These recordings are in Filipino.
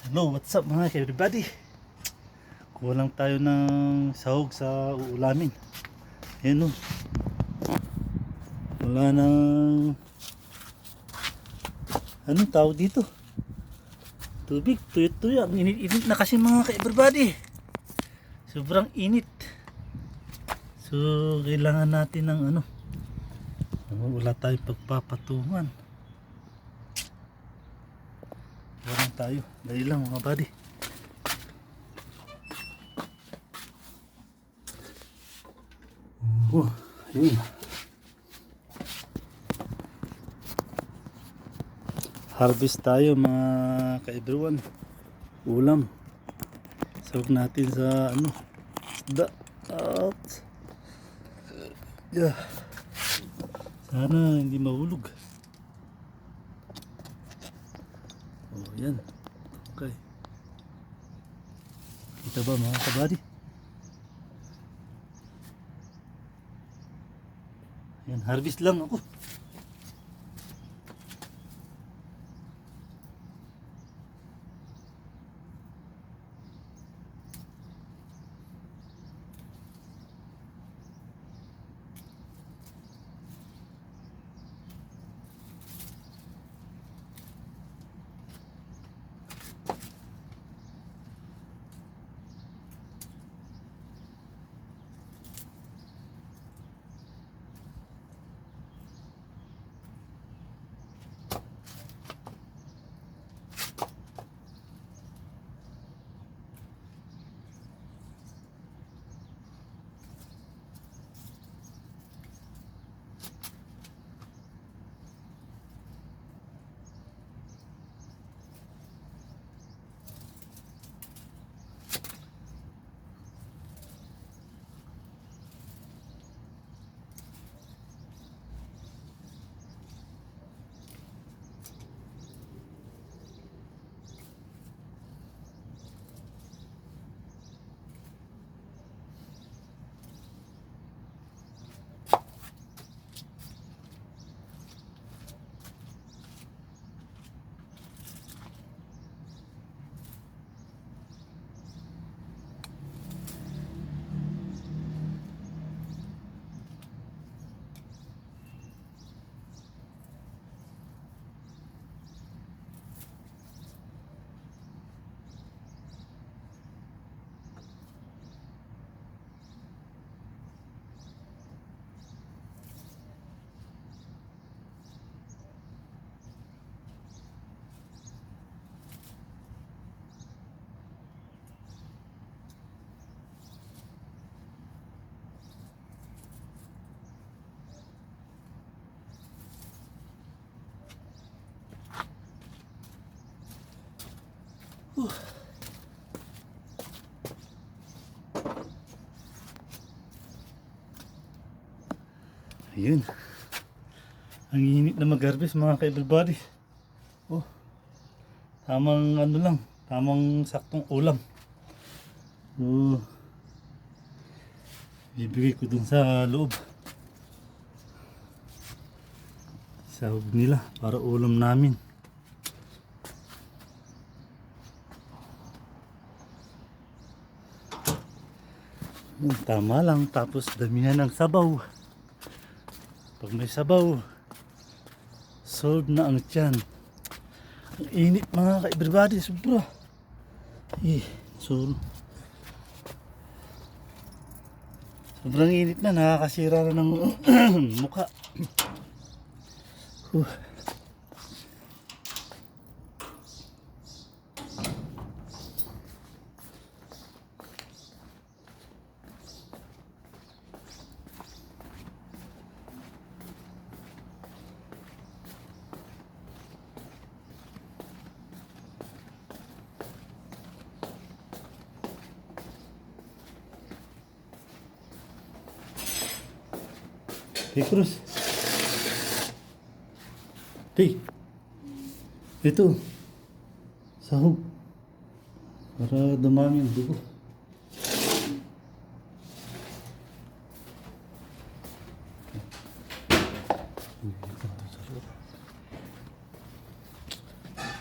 Hello, what's up mga everybody? Kulang tayo ng sahog sa uulamin. Ayan o. Wala nang anong tawag dito? Tubig, tuyot-tuyot. Ang init-init na kasi mga everybody. Sobrang init. So, kailangan natin ng ano. Wala tayong pagpapatungan. Wala tayo. Dali lang mga buddy. Oh, yun. Harvest tayo mga ka-everyone. Ulam. Sawag natin sa ano, isda. At yeah. Sana hindi mahulog. Oh, yan. Okay. Kita ba mga kabady? Yan, harvest lang ako. Ayun. Ang init na mag-harvest mga ka-everybody. Oh, tamang ano lang, tamang saktong ulam. Oh, bibigay ko dun sa loob. Sahog nila para ulam namin. Tama lang, tapos damihan ng sabaw. Pag may sabaw, solve na ang tiyan. Ang init mga ka-everybody, sobra. Sobrang init na, nakakasira na ng mukha. Hey Cruz. Hey. Ito. Sahog. Para dumami ang dugo.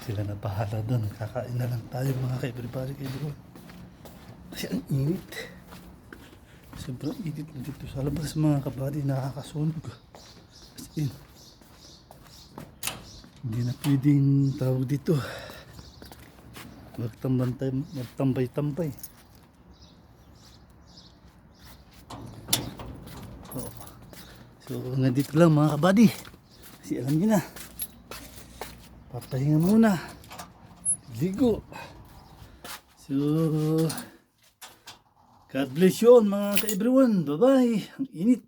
Sila na bahala doon. Kakain na lang tayo mga ka-everybody kayo. Kasi ang init. Sobrang init na dito sa labas mga kabady. Nakakasunog. As in. Hindi na pwedeng tawag dito. Magtambay-tambay. Oh. So, nandito lang mga kabady. Kasi alam niyo na. Papahinga muna. Ligo. So, God bless you all mga ka-everyone. Bye-bye. Ang init.